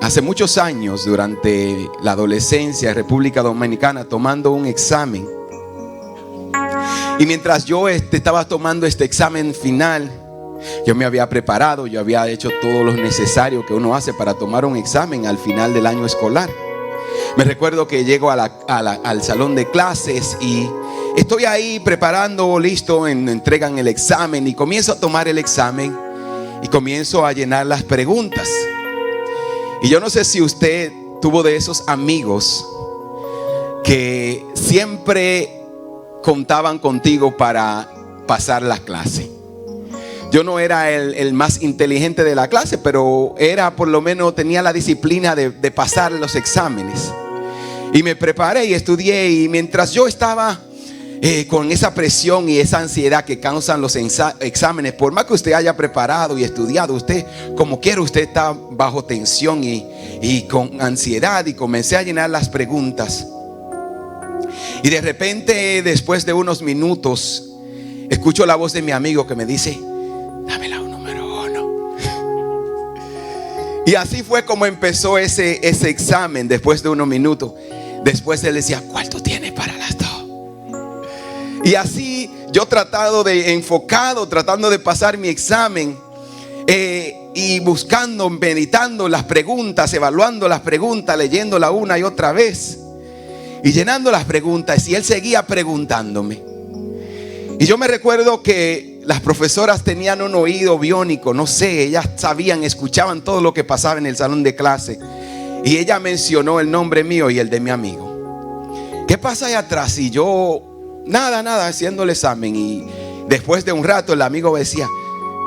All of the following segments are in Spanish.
hace muchos años, durante la adolescencia en República Dominicana, tomando un examen. Y mientras yo estaba tomando este examen final, yo me había preparado, yo había hecho todo lo necesario que uno hace para tomar un examen al final del año escolar. Me recuerdo que llego al salón de clases y estoy ahí preparando, listo, entregan el examen y comienzo a tomar el examen y comienzo a llenar las preguntas. Y yo no sé si usted tuvo de esos amigos que siempre contaban contigo para pasar la clase. Yo no era el más inteligente de la clase, pero por lo menos tenía la disciplina de pasar los exámenes. Y me preparé y estudié, y mientras yo estaba con esa presión y esa ansiedad que causan los exámenes, por más que usted haya preparado y estudiado, usted como quiera, usted está bajo tensión y con ansiedad, y comencé a llenar las preguntas. Y de repente, después de unos minutos, escucho la voz de mi amigo que me dice: dame la número 1. Y así fue como empezó ese examen. Después de unos minutos, después él decía: ¿cuál tú tienes para las 2? Y así yo tratando de pasar mi examen, y buscando, meditando las preguntas, evaluando las preguntas, leyéndolas una y otra vez y llenando las preguntas. Y él seguía preguntándome. Y yo me recuerdo que las profesoras tenían un oído biónico, no sé, ellas escuchaban todo lo que pasaba en el salón de clase. Y ella mencionó el nombre mío y el de mi amigo. ¿Qué pasa allá atrás? Y yo, nada, haciendo el examen. Y después de un rato el amigo decía: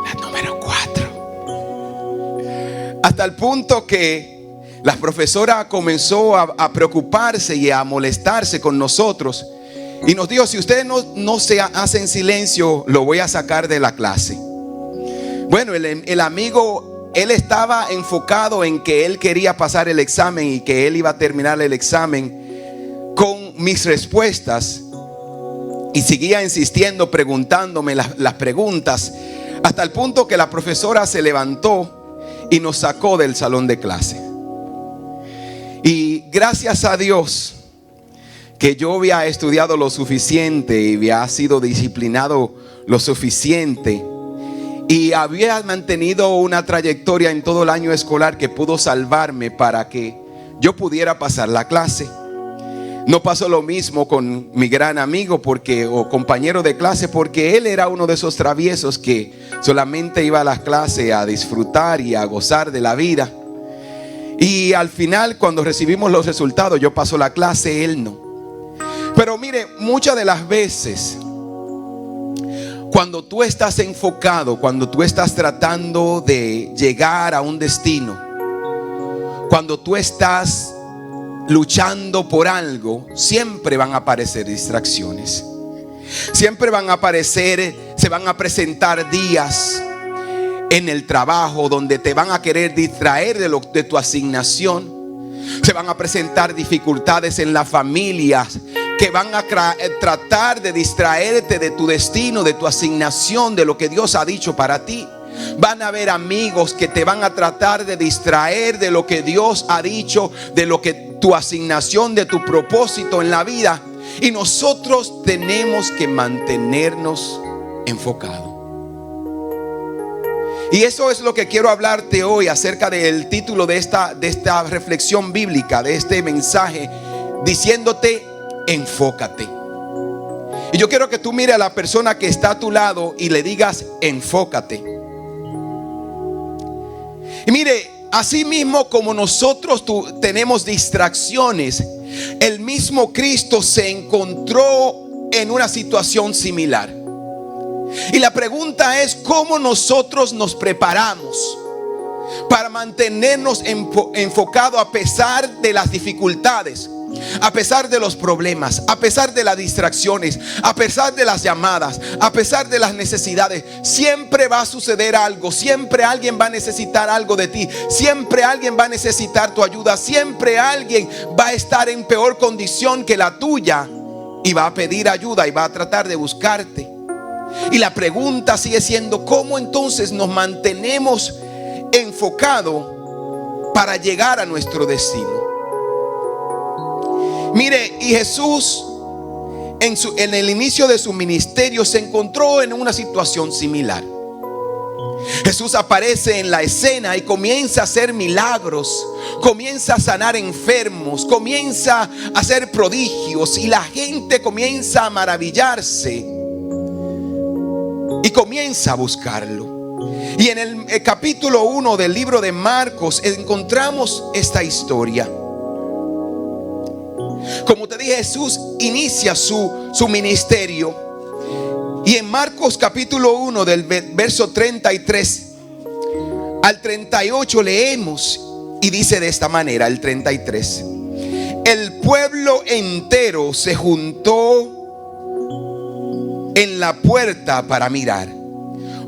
la número 4. Hasta el punto que la profesora comenzó a preocuparse y a molestarse con nosotros. Y nos dijo: si ustedes no se hacen silencio, lo voy a sacar de la clase. Bueno, el amigo, él estaba enfocado en que él quería pasar el examen y que él iba a terminar el examen con mis respuestas. Y seguía insistiendo, preguntándome las preguntas, hasta el punto que la profesora se levantó y nos sacó del salón de clase. Y gracias a Dios que yo había estudiado lo suficiente y había sido disciplinado lo suficiente, y había mantenido una trayectoria en todo el año escolar que pudo salvarme para que yo pudiera pasar la clase. No pasó lo mismo con mi gran amigo o compañero de clase, porque él era uno de esos traviesos que solamente iba a las clases a disfrutar y a gozar de la vida. Y al final, cuando recibimos los resultados, yo paso la clase, él no. Pero mire, muchas de las veces, cuando tú estás enfocado, cuando tú estás tratando de llegar a un destino, cuando tú estás luchando por algo, siempre van a aparecer distracciones. Siempre se van a presentar días en el trabajo donde te van a querer distraer de tu asignación. Se van a presentar dificultades en la familia que van a tratar de distraerte de tu destino, de tu asignación, de lo que Dios ha dicho para ti. Van a haber amigos que te van a tratar de distraer de lo que Dios ha dicho, de lo que tu asignación, de tu propósito en la vida. Y nosotros tenemos que mantenernos enfocados. Y eso es lo que quiero hablarte hoy acerca del título de esta reflexión bíblica, de este mensaje, diciéndote: enfócate. Y yo quiero que tú mires a la persona que está a tu lado y le digas: enfócate. Y mire, así mismo como nosotros tenemos distracciones, el mismo Cristo se encontró en una situación similar. Y la pregunta es: ¿cómo nosotros nos preparamos para mantenernos enfocados a pesar de las dificultades, a pesar de los problemas, a pesar de las distracciones, a pesar de las llamadas, a pesar de las necesidades? Siempre va a suceder algo, siempre alguien va a necesitar algo de ti, siempre alguien va a necesitar tu ayuda, siempre alguien va a estar en peor condición que la tuya y va a pedir ayuda y va a tratar de buscarte. Y la pregunta sigue siendo: ¿cómo entonces nos mantenemos enfocados para llegar a nuestro destino. Mire, y Jesús en el inicio de su ministerio se encontró en una situación similar. Jesús aparece en la escena y comienza a hacer milagros, comienza a sanar enfermos, comienza a hacer prodigios, y la gente comienza a maravillarse y comienza a buscarlo. Y en el capítulo 1 del libro de Marcos encontramos esta historia. Como te dije, Jesús inicia su ministerio. Y en Marcos capítulo 1 del verso 33 al 38 leemos, y dice de esta manera el 33: el pueblo entero se juntó en la puerta para mirar.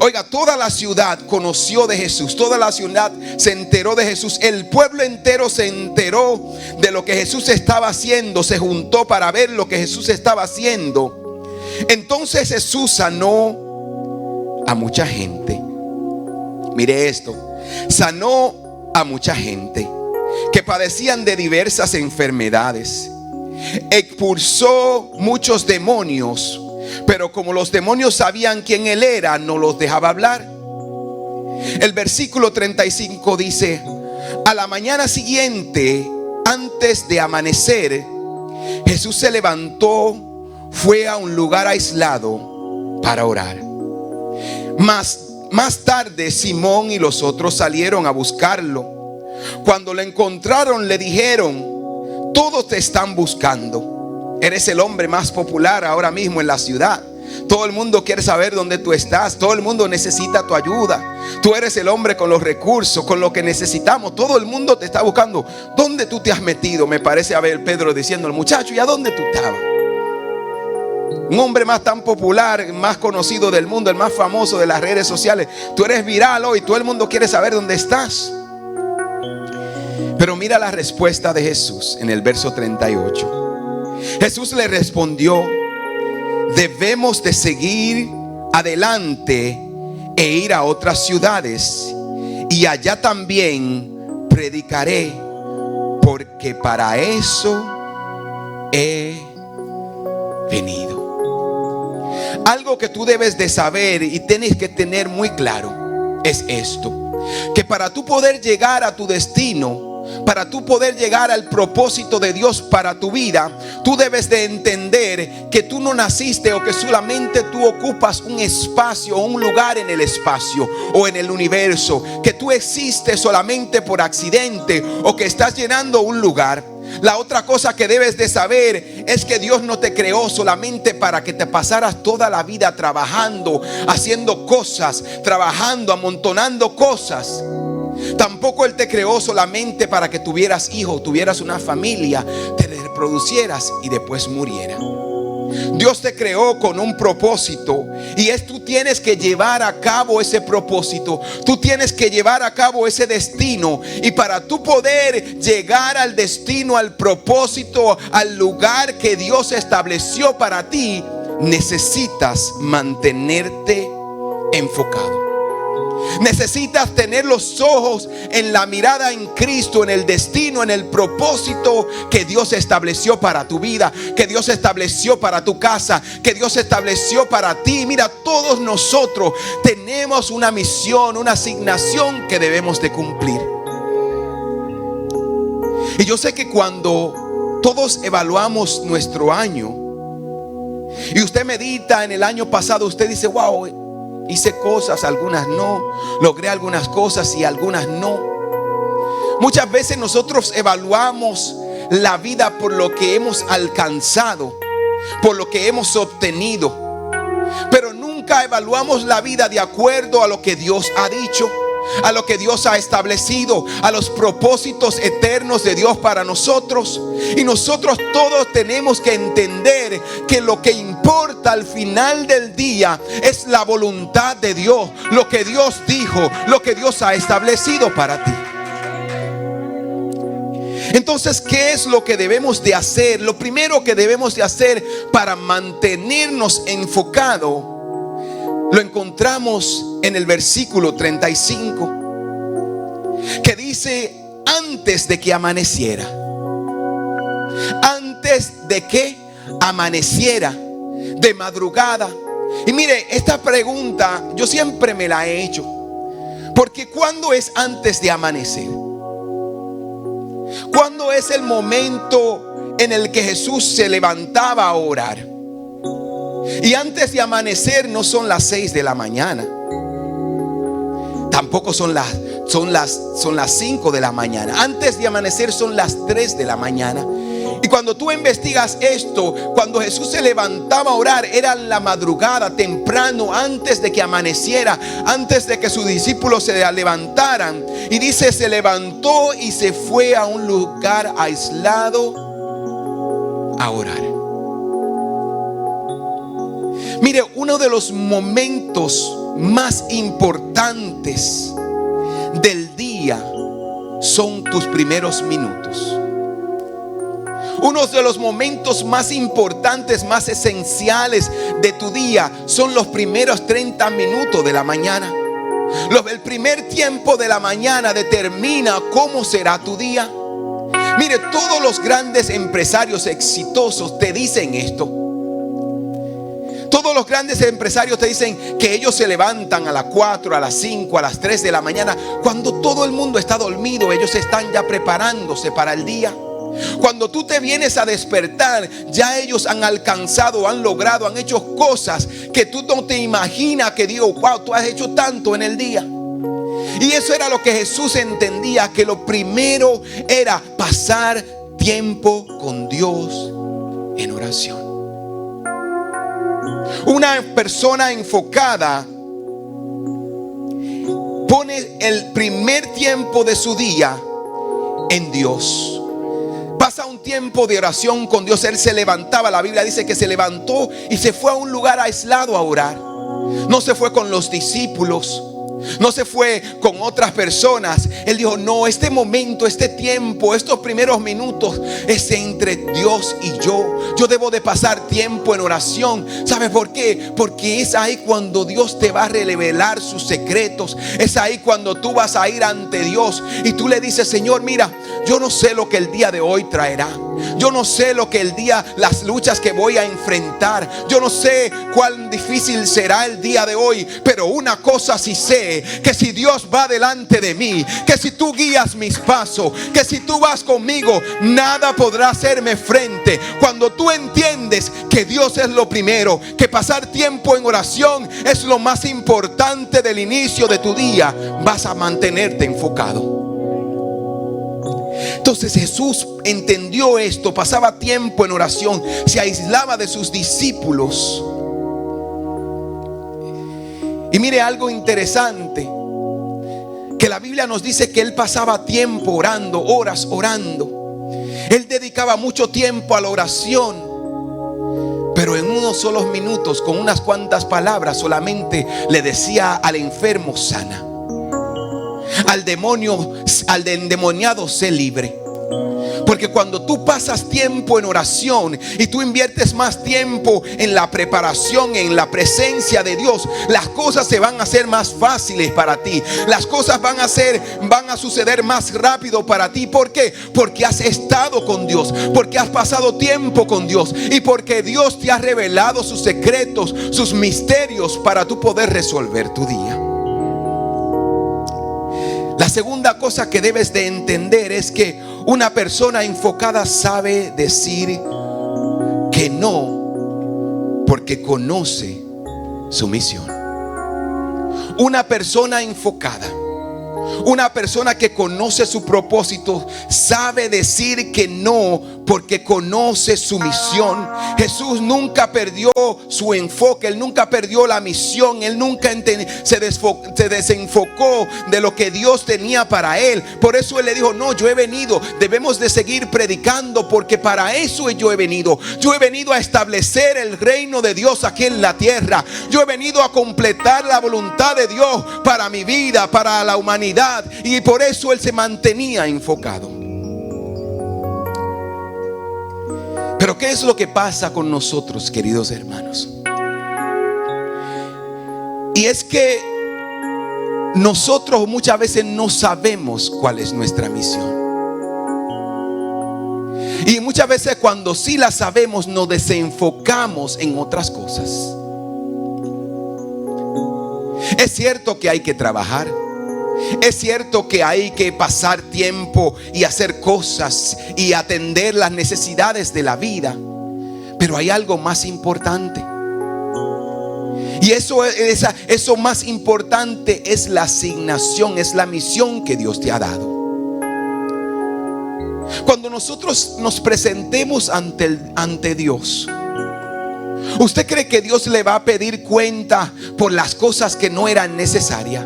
Oiga, toda la ciudad conoció de Jesús, toda la ciudad se enteró de Jesús. El pueblo entero se enteró de lo que Jesús estaba haciendo, se juntó para ver lo que Jesús estaba haciendo. Entonces Jesús sanó a mucha gente. Mire esto, sanó a mucha gente que padecían de diversas enfermedades. Expulsó muchos demonios, pero como los demonios sabían quién él era, no los dejaba hablar. El versículo 35 dice: a la mañana siguiente, antes de amanecer, Jesús se levantó, fue a un lugar aislado para orar. Más tarde, Simón y los otros salieron a buscarlo. Cuando lo encontraron, le dijeron: todos te están buscando. Eres el hombre más popular ahora mismo en la ciudad. Todo el mundo quiere saber dónde tú estás. Todo el mundo necesita tu ayuda. Tú eres el hombre con los recursos, con lo que necesitamos. Todo el mundo te está buscando. ¿Dónde tú te has metido? Me parece a ver Pedro diciendo al muchacho: ¿y a dónde tú estabas? Un hombre más tan popular, más conocido del mundo, el más famoso de las redes sociales. Tú eres viral hoy, todo el mundo quiere saber dónde estás. Pero mira la respuesta de Jesús en el verso 38. Jesús le respondió: debemos de seguir adelante e ir a otras ciudades, y allá también predicaré, porque para eso he venido. Algo que tú debes de saber y tienes que tener muy claro es esto: que para tú poder llegar a tu destino, para tú poder llegar al propósito de Dios para tu vida, tú debes de entender que tú no naciste, o que solamente tú ocupas un espacio o un lugar en el espacio o en el universo, que tú existes solamente por accidente o que estás llenando un lugar. La otra cosa que debes de saber es que Dios no te creó solamente para que te pasaras toda la vida trabajando, haciendo cosas, trabajando, amontonando cosas. Tampoco Él te creó solamente para que tuvieras hijos, tuvieras una familia, te reproducieras y después muriera. Dios te creó con un propósito, y tú tienes que llevar a cabo ese propósito. Tú tienes que llevar a cabo ese destino, y para tú poder llegar al destino, al propósito, al lugar que Dios estableció para ti, necesitas mantenerte enfocado. Necesitas tener los ojos en la mirada en Cristo, en el destino, en el propósito que Dios estableció para tu vida, que Dios estableció para tu casa, que Dios estableció para ti. Mira, todos nosotros tenemos una misión, una asignación que debemos de cumplir. Y yo sé que cuando todos evaluamos nuestro año y usted medita en el año pasado, usted dice: wow, hice cosas, algunas no, logré algunas cosas y algunas no. Muchas veces nosotros evaluamos la vida por lo que hemos alcanzado, por lo que hemos obtenido, pero nunca evaluamos la vida de acuerdo a lo que Dios ha dicho, a lo que Dios ha establecido, a los propósitos eternos de Dios para nosotros. Y nosotros todos tenemos que entender que lo que importa al final del día es la voluntad de Dios, lo que Dios dijo, lo que Dios ha establecido para ti. Entonces, ¿qué es lo que debemos de hacer? Lo primero que debemos de hacer para mantenernos enfocados lo encontramos en el versículo 35, que dice: antes de que amaneciera. Antes de que amaneciera, de madrugada. Y mire, esta pregunta yo siempre me la he hecho. Porque ¿cuándo es antes de amanecer? ¿Cuándo es el momento en el que Jesús se levantaba a orar? Y antes de amanecer no son las 6 de la mañana. Tampoco son las 5 de la mañana. Antes de amanecer son las 3 de la mañana. Y cuando tú investigas esto, cuando Jesús se levantaba a orar, era en la madrugada, temprano, antes de que amaneciera, antes de que sus discípulos se levantaran. Y dice, se levantó y se fue a un lugar aislado a orar. Mire, uno de los momentos más importantes del día son tus primeros minutos. Uno de los momentos más importantes, más esenciales de tu día son los primeros 30 minutos de la mañana. El primer tiempo de la mañana determina cómo será tu día. Mire, todos los grandes empresarios exitosos te dicen esto. Todos los grandes empresarios te dicen que ellos se levantan a las 4, a las 5, a las 3 de la mañana. Cuando todo el mundo está dormido, ellos están ya preparándose para el día. Cuando tú te vienes a despertar, ya ellos han alcanzado, han logrado, han hecho cosas que tú no te imaginas, que digo, wow, tú has hecho tanto en el día. Y eso era lo que Jesús entendía, que lo primero era pasar tiempo con Dios en oración. Una persona enfocada pone el primer tiempo de su día en Dios. Pasa un tiempo de oración con Dios. Él se levantaba, la Biblia dice que se levantó y se fue a un lugar aislado a orar. No se fue con los discípulos, no se fue con otras personas. Él dijo, no, este momento, este tiempo, estos primeros minutos es entre Dios y yo. Yo debo de pasar tiempo en oración. ¿Sabes por qué? Porque es ahí cuando Dios te va a revelar sus secretos. Es ahí cuando tú vas a ir ante Dios y tú le dices, Señor, mira, yo no sé lo que el día de hoy traerá. Yo no sé lo que el día, las luchas que voy a enfrentar. Yo no sé cuán difícil será el día de hoy. Pero una cosa sí sé, que si Dios va delante de mí, que si tú guías mis pasos, que si tú vas conmigo, nada podrá hacerme frente. Cuando tú entiendes que Dios es lo primero, que pasar tiempo en oración es lo más importante del inicio de tu día, vas a mantenerte enfocado. Entonces Jesús entendió esto, pasaba tiempo en oración, se aislaba de sus discípulos. Y mire algo interesante, que la Biblia nos dice que él pasaba tiempo orando, horas orando. Él dedicaba mucho tiempo a la oración, pero en unos solos minutos, con unas cuantas palabras, solamente le decía al enfermo, sana. Al demonio, al endemoniado, sé libre. Porque cuando tú pasas tiempo en oración y tú inviertes más tiempo en la preparación, en la presencia de Dios, las cosas se van a hacer más fáciles para ti. Las cosas van a suceder más rápido para ti. ¿Por qué? Porque has estado con Dios, porque has pasado tiempo con Dios y porque Dios te ha revelado sus secretos, sus misterios para tú poder resolver tu día. La segunda cosa que debes de entender es que una persona enfocada sabe decir que no porque conoce su misión. Una persona enfocada, una persona que conoce su propósito, sabe decir que no porque conoce su misión. Jesús nunca perdió su enfoque, él nunca perdió la misión, él nunca se desenfocó de lo que Dios tenía para él. Por eso él le dijo, no, yo he venido, debemos de seguir predicando, porque para eso yo he venido. Yo he venido a establecer el reino de Dios aquí en la tierra. Yo he venido a completar la voluntad de Dios para mi vida, para la humanidad. Y por eso él se mantenía enfocado. Pero ¿qué es lo que pasa con nosotros, queridos hermanos? Y es que nosotros muchas veces no sabemos cuál es nuestra misión. Y muchas veces cuando sí la sabemos, nos desenfocamos en otras cosas. Es cierto que hay que trabajar. Es cierto que hay que pasar tiempo y hacer cosas y atender las necesidades de la vida. Pero hay algo más importante. Y eso más importante es la asignación, es la misión que Dios te ha dado. Cuando nosotros nos presentemos ante Dios, ¿usted cree que Dios le va a pedir cuenta por las cosas que no eran necesarias?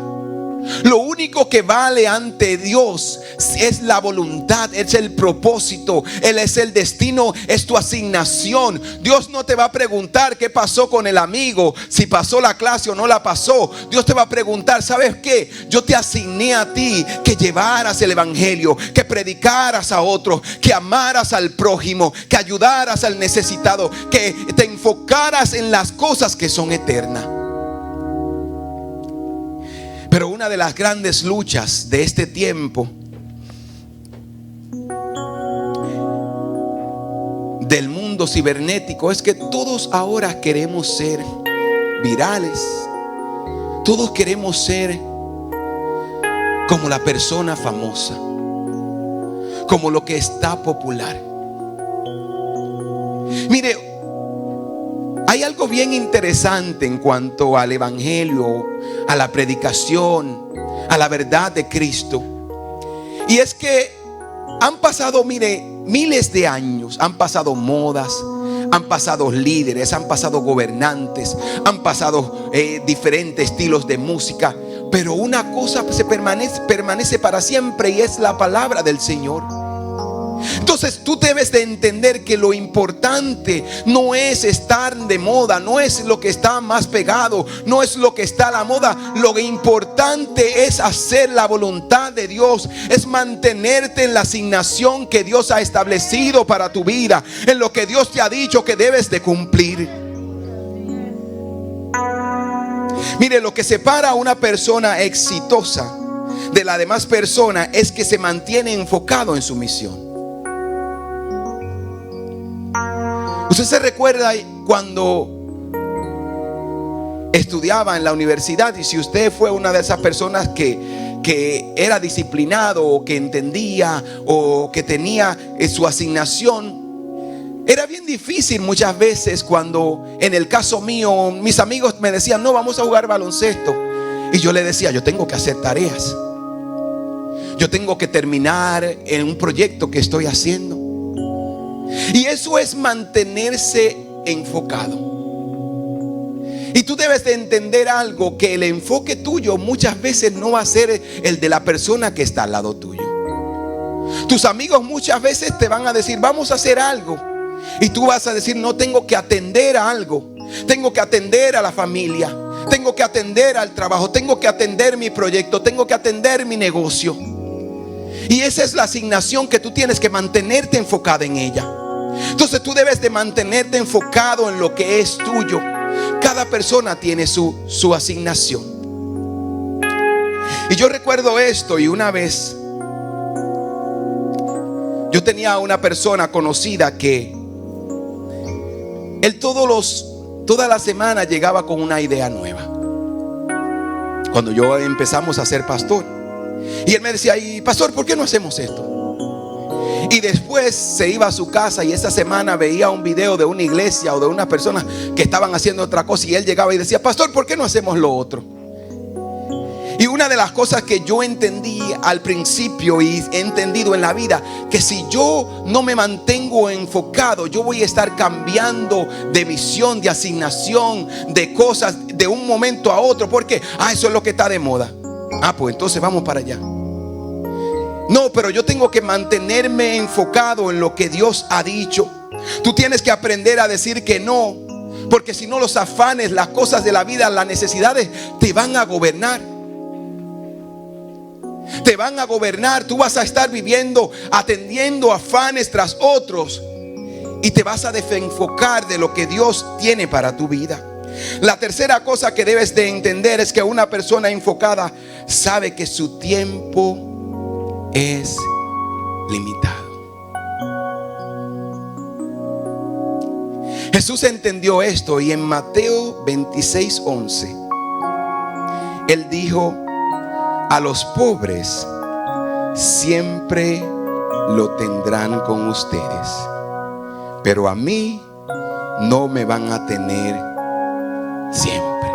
Lo único que vale ante Dios es la voluntad, es el propósito, Él es el destino, es tu asignación. Dios no te va a preguntar qué pasó con el amigo, si pasó la clase o no la pasó. Dios te va a preguntar, ¿sabes qué? Yo te asigné a ti que llevaras el evangelio, que predicaras a otros, que amaras al prójimo, que ayudaras al necesitado, que te enfocaras en las cosas que son eternas. Pero una de las grandes luchas de este tiempo, del mundo cibernético, es que todos ahora queremos ser virales. Todos queremos ser como la persona famosa, como lo que está popular. Mire, hay algo bien interesante en cuanto al evangelio, a la predicación, a la verdad de Cristo. Y es que han pasado, mire, miles de años, han pasado modas, han pasado líderes, han pasado gobernantes, han pasado diferentes estilos de música, pero una cosa permanece para siempre, y es la palabra del Señor. Entonces tú debes de entender que lo importante no es estar de moda, no es lo que está más pegado, no es lo que está a la moda. Lo importante es hacer la voluntad de Dios, es mantenerte en la asignación que Dios ha establecido para tu vida, en lo que Dios te ha dicho que debes de cumplir. Mire, lo que separa a una persona exitosa de la demás persona es que se mantiene enfocado en su misión. Usted se recuerda cuando estudiaba en la universidad, y si usted fue una de esas personas que era disciplinado, o que entendía, o que tenía su asignación, era bien difícil muchas veces cuando, en el caso mío, mis amigos me decían, no, vamos a jugar baloncesto. Y yo le decía, yo tengo que hacer tareas, yo tengo que terminar en un proyecto que estoy haciendo. Y eso es mantenerse enfocado. Y tú debes de entender algo, que el enfoque tuyo muchas veces no va a ser el de la persona que está al lado tuyo. Tus amigos muchas veces te van a decir, vamos a hacer algo, y tú vas a decir, no, tengo que atender a algo, tengo que atender a la familia, tengo que atender al trabajo, tengo que atender mi proyecto, tengo que atender mi negocio. Y esa es la asignación que tú tienes que mantenerte enfocada en ella. Entonces tú debes de mantenerte enfocado en lo que es tuyo. Cada persona tiene su asignación. Y yo recuerdo esto, y una vez yo tenía una persona conocida que él toda la semana llegaba con una idea nueva. Cuando yo empezamos a ser pastor, y él me decía, y pastor, ¿por qué no hacemos esto? Y después se iba a su casa, y esa semana veía un video de una iglesia o de unas personas que estaban haciendo otra cosa, y él llegaba y decía, pastor, ¿por qué no hacemos lo otro? Y una de las cosas que yo entendí al principio, y he entendido en la vida, que si yo no me mantengo enfocado, yo voy a estar cambiando de visión, de asignación, de cosas de un momento a otro, porque eso es lo que está de moda. Pues entonces vamos para allá. No, pero yo tengo que mantenerme enfocado en lo que Dios ha dicho. Tú tienes que aprender a decir que no, porque si no, los afanes, las cosas de la vida, las necesidades te van a gobernar. Te van a gobernar. Tú vas a estar viviendo, atendiendo afanes tras otros, y te vas a desenfocar de lo que Dios tiene para tu vida. La tercera cosa que debes de entender es que una persona enfocada sabe que su tiempo es limitado. Jesús entendió esto y en Mateo 26:11 Él dijo: a los pobres siempre lo tendrán con ustedes, pero a mí no me van a tener siempre.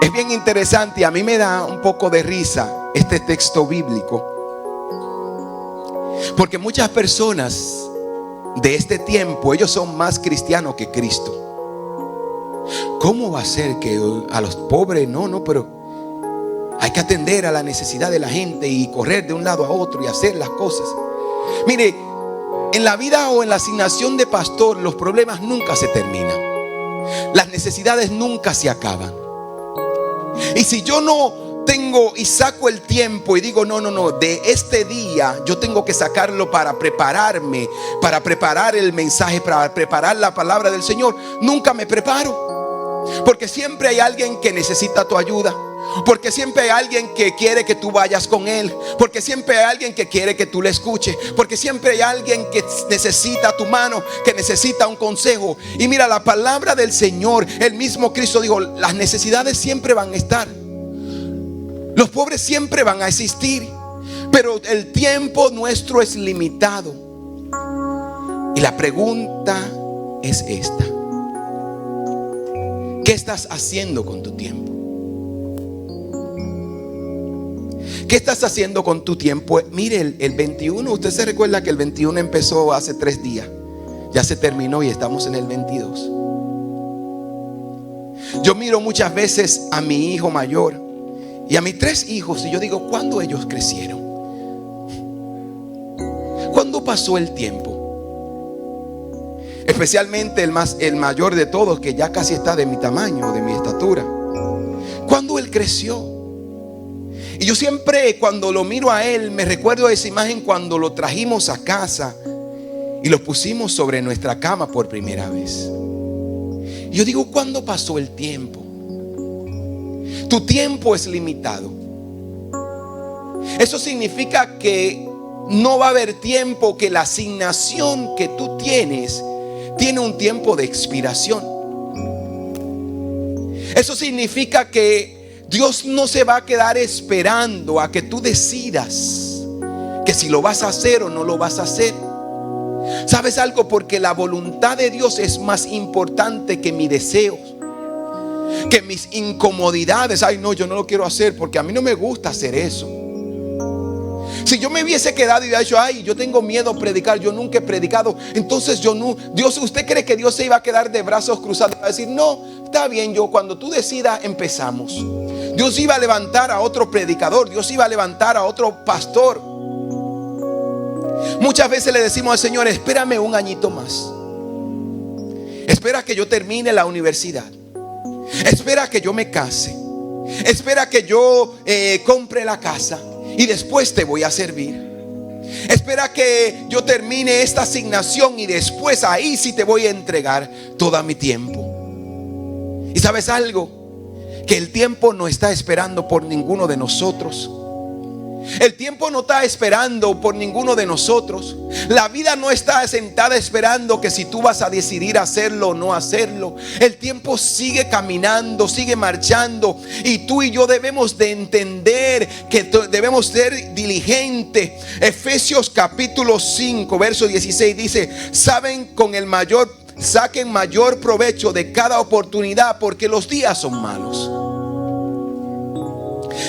Es bien interesante y a mí me da un poco de risa este texto bíblico, porque muchas personas de este tiempo, ellos son más cristianos que Cristo. ¿Cómo va a ser que a los pobres? No, pero hay que atender a la necesidad de la gente y correr de un lado a otro y hacer las cosas. Mire, en la vida o en la asignación de pastor, los problemas nunca se terminan. Las necesidades nunca se acaban. Y si yo no tengo y saco el tiempo y digo, no, de este día yo tengo que sacarlo para prepararme, para preparar el mensaje, para preparar la palabra del Señor, nunca me preparo. Porque siempre hay alguien que necesita tu ayuda. Porque siempre hay alguien que quiere que tú vayas con él. Porque siempre hay alguien que quiere que tú le escuches. Porque siempre hay alguien que necesita tu mano, que necesita un consejo. Y mira, la palabra del Señor, el mismo Cristo dijo: las necesidades siempre van a estar. Los pobres siempre van a existir. Pero el tiempo nuestro es limitado. Y la pregunta es esta: ¿qué estás haciendo con tu tiempo? ¿Qué estás haciendo con tu tiempo? Mire, el 21, usted se recuerda que el 21 empezó hace 3 días. Ya se terminó y estamos en el 22. Yo miro muchas veces a mi hijo mayor y a mis 3 hijos y yo digo, ¿cuándo ellos crecieron? ¿Cuándo pasó el tiempo? Especialmente el mayor de todos, que ya casi está de mi tamaño, de mi estatura. ¿Cuándo él creció? Y yo siempre, cuando lo miro a él, me recuerdo de esa imagen cuando lo trajimos a casa y lo pusimos sobre nuestra cama por primera vez. Y yo digo, ¿cuándo pasó el tiempo? Tu tiempo es limitado. Eso significa que no va a haber tiempo, que la asignación que tú tienes tiene un tiempo de expiración. Eso significa que Dios no se va a quedar esperando a que tú decidas que si lo vas a hacer o no lo vas a hacer. ¿Sabes algo? Porque la voluntad de Dios es más importante que mis deseos, que mis incomodidades. Ay, no, yo no lo quiero hacer porque a mí no me gusta hacer eso. Si yo me hubiese quedado y hubiera dicho, ay, yo tengo miedo a predicar, yo nunca he predicado, entonces yo no, Dios, ¿usted cree que Dios se iba a quedar de brazos cruzados? Va a decir, no, está bien, yo cuando tú decidas empezamos. Dios iba a levantar a otro predicador, Dios iba a levantar a otro pastor. Muchas veces le decimos al Señor, espérame un añito más. Espera que yo termine la universidad. Espera que yo me case. Espera que yo compre la casa. Y después te voy a servir. Espera que yo termine esta asignación y después ahí sí te voy a entregar todo mi tiempo. ¿Y sabes algo? Que el tiempo no está esperando por ninguno de nosotros. El tiempo no está esperando por ninguno de nosotros. La vida no está sentada esperando que si tú vas a decidir hacerlo o no hacerlo. El tiempo sigue caminando, sigue marchando. Y tú y yo debemos de entender que debemos ser diligentes. Efesios capítulo 5 verso 16 dice: saquen mayor provecho de cada oportunidad, porque los días son malos.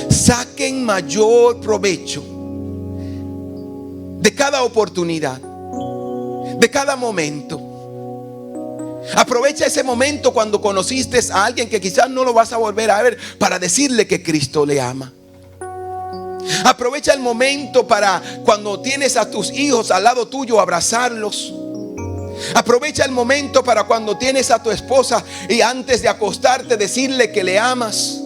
Saquen mayor provecho de cada oportunidad, de cada momento. Aprovecha ese momento cuando conociste a alguien que quizás no lo vas a volver a ver, para decirle que Cristo le ama. Aprovecha el momento para cuando tienes a tus hijos al lado tuyo, abrazarlos. Aprovecha el momento para cuando tienes a tu esposa y antes de acostarte decirle que le amas.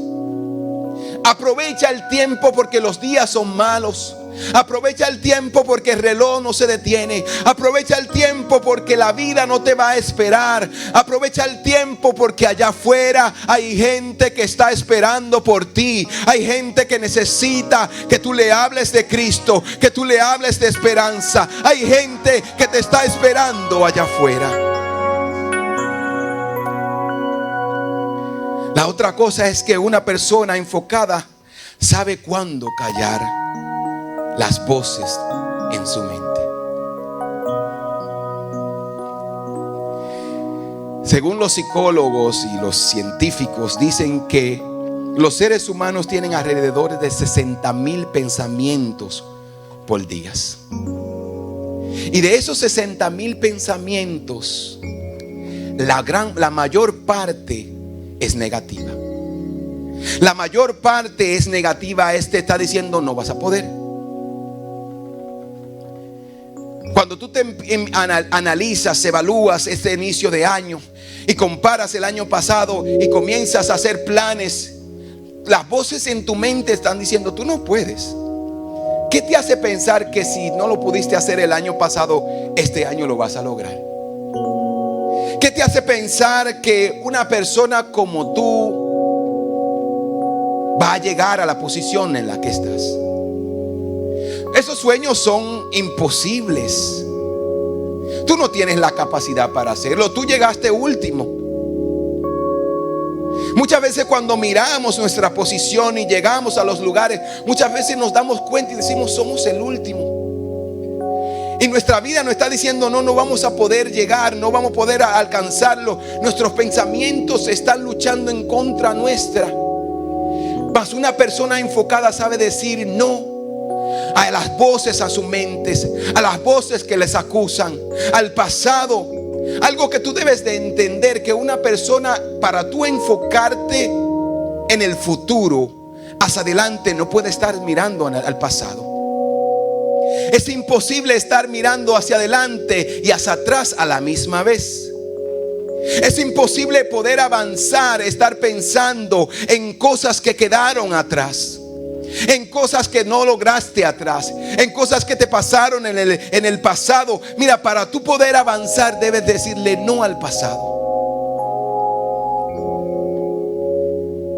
Aprovecha el tiempo porque los días son malos. Aprovecha el tiempo porque el reloj no se detiene. Aprovecha el tiempo porque la vida no te va a esperar. Aprovecha el tiempo porque allá afuera hay gente que está esperando por ti. Hay gente que necesita que tú le hables de Cristo, que tú le hables de esperanza. Hay gente que te está esperando allá afuera. La otra cosa es que una persona enfocada sabe cuándo callar las voces en su mente. Según los psicólogos y los científicos, dicen que los seres humanos tienen alrededor de 60,000 pensamientos por día. Y de esos 60,000 pensamientos, la mayor parte es negativa. La mayor parte es negativa. Este está diciendo: no vas a poder. Cuando tú te analizas, evalúas este inicio de año y comparas el año pasado y comienzas a hacer planes, las voces en tu mente están diciendo: tú no puedes. ¿Qué te hace pensar que si no lo pudiste hacer el año pasado, este año lo vas a lograr? ¿Qué te hace pensar que una persona como tú va a llegar a la posición en la que estás? Esos sueños son imposibles. Tú no tienes la capacidad para hacerlo. Tú llegaste último. Muchas veces cuando miramos nuestra posición y llegamos a los lugares, muchas veces nos damos cuenta y decimos: somos el último. Y nuestra vida nos está diciendo: no vamos a poder llegar, no vamos a poder alcanzarlo. Nuestros pensamientos están luchando en contra nuestra. Mas una persona enfocada sabe decir no a las voces, a sus mentes, a las voces que les acusan, al pasado. Algo que tú debes de entender, que una persona, para tú enfocarte en el futuro, hacia adelante, no puede estar mirando al pasado. Es imposible estar mirando hacia adelante y hacia atrás a la misma vez. Es imposible poder avanzar, estar pensando en cosas que quedaron atrás, en cosas que no lograste atrás, en cosas que te pasaron en el pasado. Mira, para tú poder avanzar debes decirle no al pasado.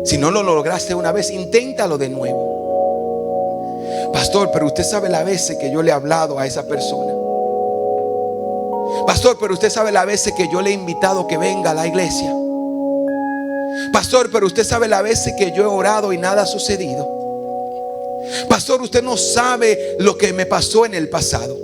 Si no lo lograste una vez, inténtalo de nuevo. Pastor, pero usted sabe las veces que yo le he hablado a esa persona. Pastor, pero usted sabe las veces que yo le he invitado que venga a la iglesia. Pastor, pero usted sabe las veces que yo he orado y nada ha sucedido. Pastor, usted no sabe lo que me pasó en el pasado.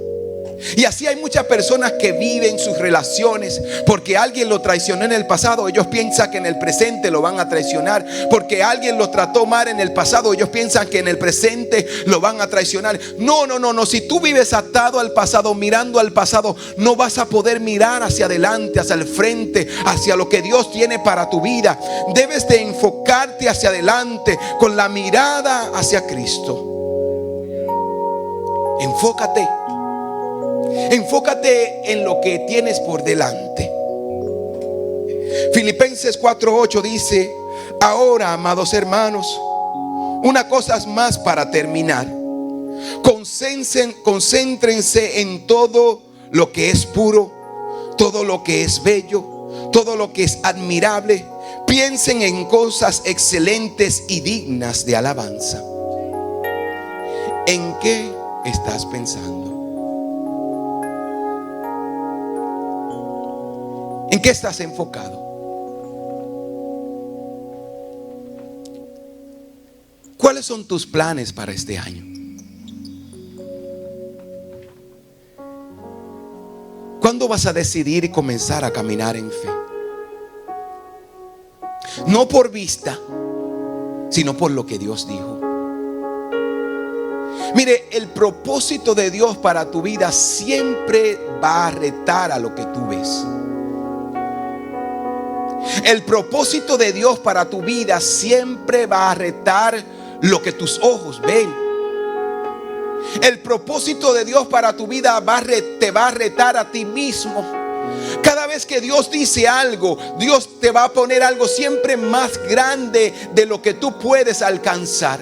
Y así hay muchas personas que viven sus relaciones porque alguien lo traicionó en el pasado. Ellos piensan que en el presente lo van a traicionar. Porque alguien lo trató mal en el pasado, ellos piensan que en el presente lo van a traicionar. No. Si tú vives atado al pasado, mirando al pasado, no vas a poder mirar hacia adelante, hacia el frente, hacia lo que Dios tiene para tu vida. Debes de enfocarte hacia adelante con la mirada hacia Cristo. Enfócate en lo que tienes por delante. Filipenses 4:8 dice: ahora, amados hermanos, una cosa más para terminar. Concéntrense en todo lo que es puro, todo lo que es bello, todo lo que es admirable. Piensen en cosas excelentes y dignas de alabanza. ¿En qué estás pensando? ¿En qué estás enfocado? ¿Cuáles son tus planes para este año? ¿Cuándo vas a decidir y comenzar a caminar en fe? No por vista, sino por lo que Dios dijo. Mire, el propósito de Dios para tu vida siempre va a retar a lo que tú ves. El propósito de Dios para tu vida siempre va a retar lo que tus ojos ven. El propósito de Dios para tu vida te va a retar a ti mismo. Cada vez que Dios dice algo, Dios te va a poner algo siempre más grande de lo que tú puedes alcanzar.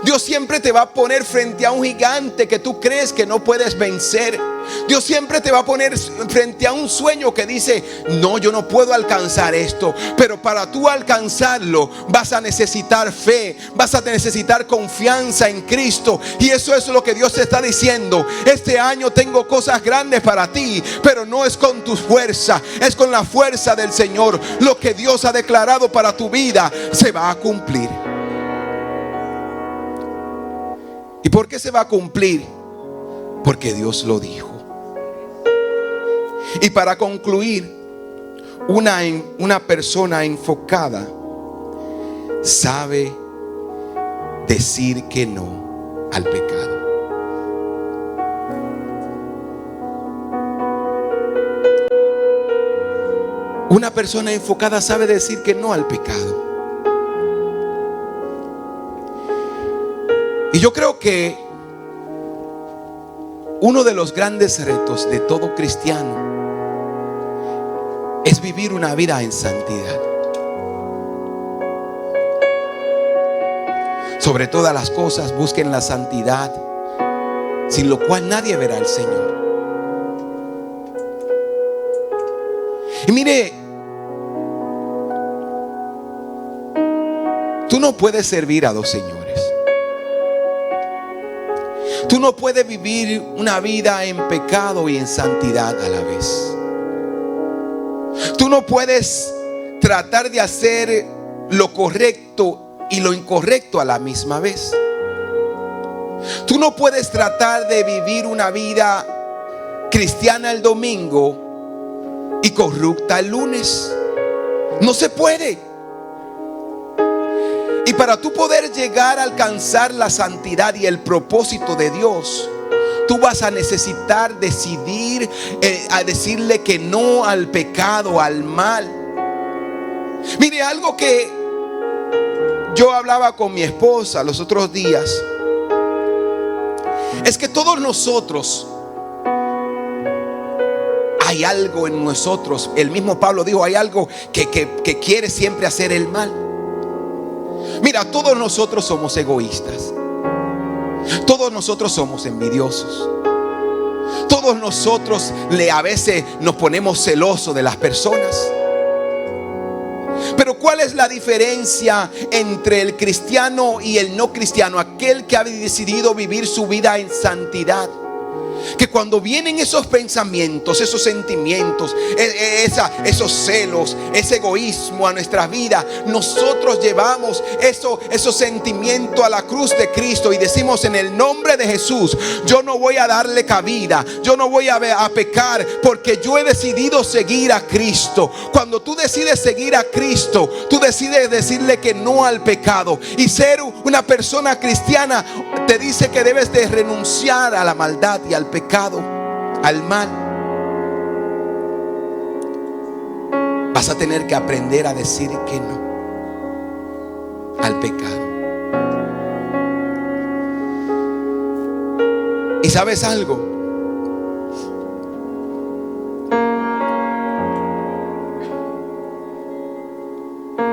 Dios siempre te va a poner frente a un gigante que tú crees que no puedes vencer. Dios siempre te va a poner frente a un sueño que dice: no, yo no puedo alcanzar esto. Pero para tú alcanzarlo vas a necesitar fe, vas a necesitar confianza en Cristo. Y eso es lo que Dios te está diciendo: este año tengo cosas grandes para ti, pero no es con tu fuerza, es con la fuerza del Señor. Lo que Dios ha declarado para tu vida se va a cumplir. ¿Y por qué se va a cumplir? Porque Dios lo dijo. Y para concluir, una persona enfocada sabe decir que no al pecado. Una persona enfocada sabe decir que no al pecado. Y yo creo que uno de los grandes retos de todo cristiano es vivir una vida en santidad. Sobre todas las cosas, busquen la santidad, sin lo cual nadie verá al Señor. Y mire, tú no puedes servir a dos señores. Tú no puedes vivir una vida en pecado y en santidad a la vez. Tú no puedes tratar de hacer lo correcto y lo incorrecto a la misma vez. Tú no puedes tratar de vivir una vida cristiana el domingo y corrupta el lunes. No se puede. Y para tú poder llegar a alcanzar la santidad y el propósito de Dios, tú vas a necesitar decidir a decirle que no al pecado, al mal. Mire, algo que yo hablaba con mi esposa los otros días es que todos nosotros, hay algo en nosotros. El mismo Pablo dijo: hay algo que quiere siempre hacer el mal. Mira, todos nosotros somos egoístas. Todos nosotros somos envidiosos. Todos nosotros a veces nos ponemos celosos de las personas. Pero ¿cuál es la diferencia entre el cristiano y el no cristiano? Aquel que ha decidido vivir su vida en santidad. Que cuando vienen esos pensamientos, esos sentimientos, esos celos, ese egoísmo a nuestras vidas, nosotros llevamos esos sentimientos a la cruz de Cristo y decimos: en el nombre de Jesús, yo no voy a darle cabida, yo no voy a pecar, porque yo he decidido seguir a Cristo. Cuando tú decides seguir a Cristo, tú decides decirle que no al pecado. Y ser una persona cristiana te dice que debes de renunciar a la maldad y al pecado, al mal. Vas a tener que aprender a decir que no al pecado. ¿Y sabes algo?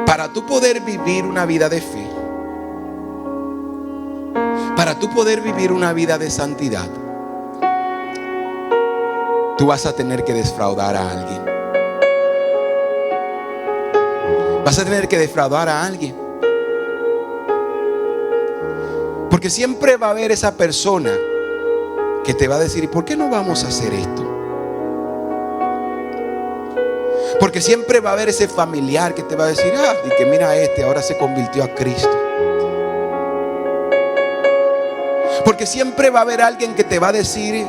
Para tú poder vivir una vida de fe, para tú poder vivir una vida de santidad, tú vas a tener que defraudar a alguien. Vas a tener que defraudar a alguien. Porque siempre va a haber esa persona que te va a decir: ¿y por qué no vamos a hacer esto? Porque siempre va a haber ese familiar que te va a decir: y que mira, ahora se convirtió a Cristo. Porque siempre va a haber alguien que te va a decir: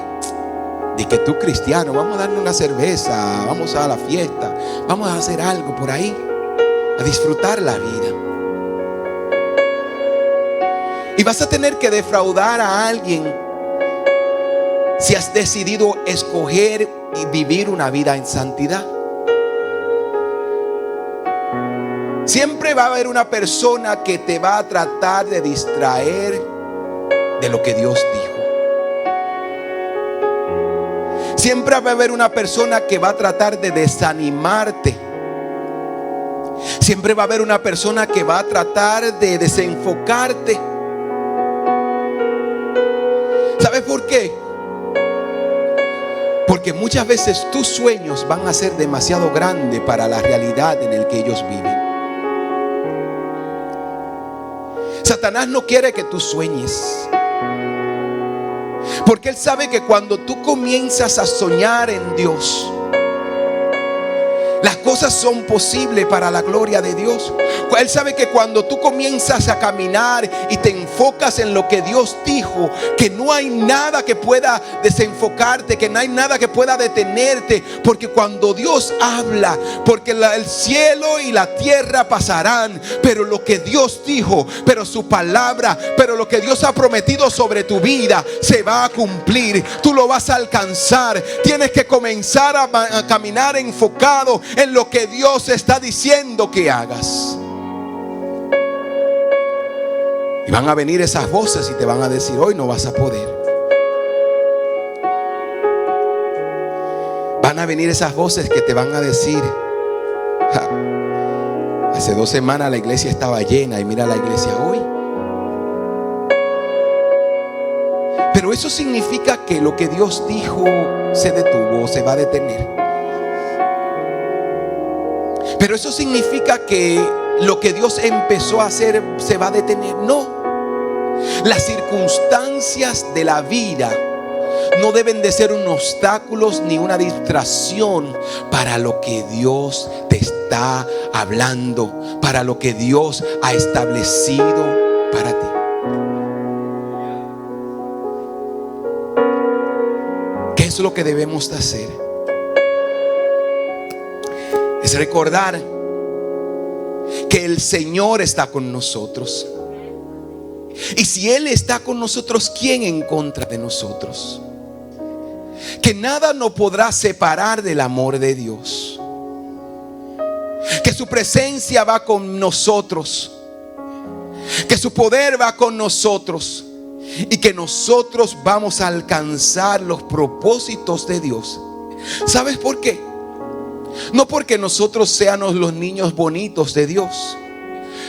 y que tú, cristiano, vamos a darle una cerveza, vamos a la fiesta, vamos a hacer algo por ahí, a disfrutar la vida. Y vas a tener que defraudar a alguien si has decidido escoger y vivir una vida en santidad. Siempre va a haber una persona que te va a tratar de distraer de lo que Dios dijo. Siempre va a haber una persona que va a tratar de desanimarte. Siempre va a haber una persona que va a tratar de desenfocarte. ¿Sabes por qué? Porque muchas veces tus sueños van a ser demasiado grandes para la realidad en la que ellos viven. Satanás no quiere que tú sueñes, porque él sabe que cuando tú comienzas a soñar en Dios, las cosas son posibles para la gloria de Dios. Él sabe que cuando tú comienzas a caminar y te enfocas en lo que Dios dijo, que no hay nada que pueda desenfocarte, que no hay nada que pueda detenerte, porque cuando Dios habla, porque el cielo y la tierra pasarán, pero lo que Dios dijo, pero su palabra, pero lo que Dios ha prometido sobre tu vida se va a cumplir. Tú lo vas a alcanzar. Tienes que comenzar a caminar enfocado en lo que Dios está diciendo que hagas. Y van a venir esas voces y te van a decir: hoy no vas a poder. Van a venir esas voces que te van a decir: hace 2 semanas la iglesia estaba llena y mira la iglesia hoy. Pero eso significa que lo que Dios dijo se detuvo o se va a detener. Pero eso significa que lo que Dios empezó a hacer se va a detener. No. Las circunstancias de la vida no deben de ser un obstáculo ni una distracción para lo que Dios te está hablando, para lo que Dios ha establecido para ti. ¿Qué es lo que debemos de hacer? Es recordar que el Señor está con nosotros. Y si Él está con nosotros, ¿quién en contra de nosotros? Que nada nos podrá separar del amor de Dios. Que su presencia va con nosotros. Que su poder va con nosotros. Y que nosotros vamos a alcanzar los propósitos de Dios. ¿Sabes por qué? No porque nosotros seamos los niños bonitos de Dios,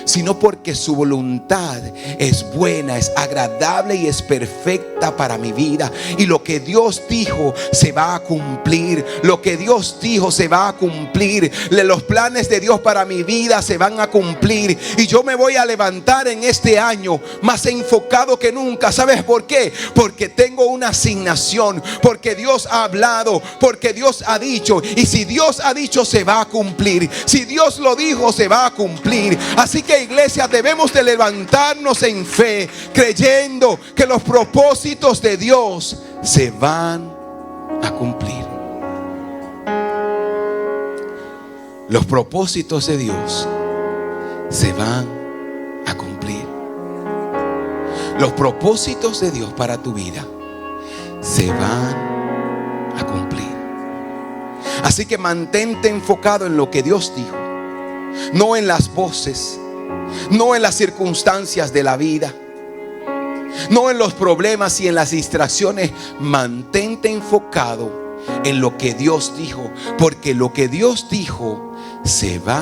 sino porque su voluntad es buena, es agradable y es perfecta para mi vida. Y lo que Dios dijo se va a cumplir. Lo que Dios dijo se va a cumplir. Los planes de Dios para mi vida se van a cumplir. Y yo me voy a levantar en este año más enfocado que nunca. ¿Sabes por qué? Porque tengo una asignación. Porque Dios ha hablado. Porque Dios ha dicho. Y si Dios ha dicho, se va a cumplir. Si Dios lo dijo, se va a cumplir. Así que, iglesia, debemos de levantarnos en fe, creyendo que los propósitos de Dios se van a cumplir. Los propósitos de Dios se van a cumplir. Los propósitos de Dios para tu vida se van a cumplir. Así que mantente enfocado en lo que Dios dijo, no en las voces, no en las circunstancias de la vida, no en los problemas y en las distracciones. Mantente enfocado en lo que Dios dijo, porque lo que Dios dijo se va